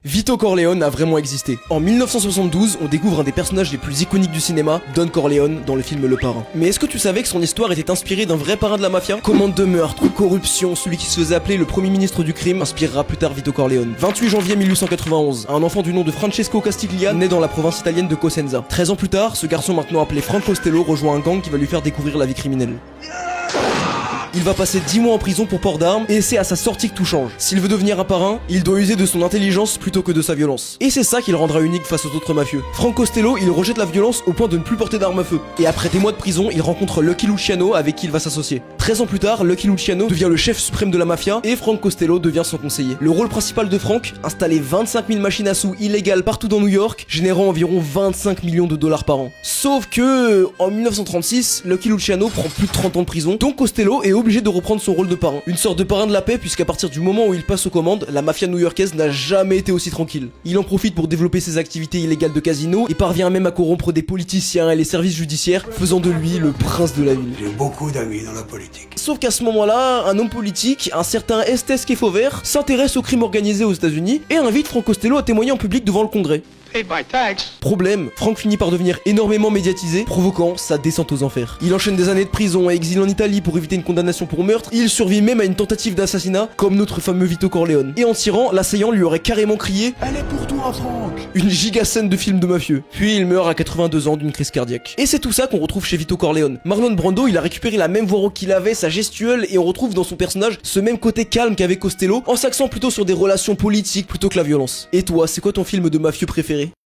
Vito Corleone a vraiment existé. En 1972, on découvre un des personnages les plus iconiques du cinéma, Don Corleone, dans le film Le Parrain. Mais est-ce que tu savais que son histoire était inspirée d'un vrai parrain de la mafia? Commande de meurtre, corruption, celui qui se faisait appeler le premier ministre du crime inspirera plus tard Vito Corleone. 28 janvier 1891, un enfant du nom de Francesco Castiglia naît dans la province italienne de Cosenza. 13 ans plus tard, ce garçon maintenant appelé Frank Costello rejoint un gang qui va lui faire découvrir la vie criminelle. Il va passer 10 mois en prison pour port d'armes, et c'est à sa sortie que tout change. S'il veut devenir un parrain, il doit user de son intelligence plutôt que de sa violence. Et c'est ça qui le rendra unique face aux autres mafieux. Frank Costello, il rejette la violence au point de ne plus porter d'armes à feu. Et après des mois de prison, il rencontre Lucky Luciano avec qui il va s'associer. 13 ans plus tard, Lucky Luciano devient le chef suprême de la mafia, et Frank Costello devient son conseiller. Le rôle principal de Frank, installer 25 000 machines à sous illégales partout dans New York, générant environ 25 millions de dollars par an. Sauf que, en 1936, Lucky Luciano prend plus de 30 ans de prison, donc Costello est obligé de reprendre son rôle de parrain. Une sorte de parrain de la paix, puisqu'à partir du moment où il passe aux commandes, la mafia new-yorkaise n'a jamais été aussi tranquille. Il en profite pour développer ses activités illégales de casino, et parvient même à corrompre des politiciens et les services judiciaires, faisant de lui le prince de la ville. J'ai beaucoup d'amis dans la politique. Sauf qu'à ce moment-là, un homme politique, un certain Estes Kefauver, s'intéresse au crime organisé aux États-Unis et invite Frank Costello à témoigner en public devant le Congrès. Problème, Frank finit par devenir énormément médiatisé, provoquant sa descente aux enfers. Il enchaîne des années de prison et exil en Italie pour éviter une condamnation pour meurtre, il survit même à une tentative d'assassinat, comme notre fameux Vito Corleone. Et en tirant, l'assaillant lui aurait carrément crié « Elle est pour toi, Frank !» Une giga scène de film de mafieux. Puis il meurt à 82 ans d'une crise cardiaque. Et c'est tout ça qu'on retrouve chez Vito Corleone. Marlon Brando, il a récupéré la même voix rauque qu'il avait, sa gestuelle, et on retrouve dans son personnage ce même côté calme qu'avait Costello, en s'axant plutôt sur des relations politiques plutôt que la violence. Et toi, c'est quoi ton film de mafieux préféré?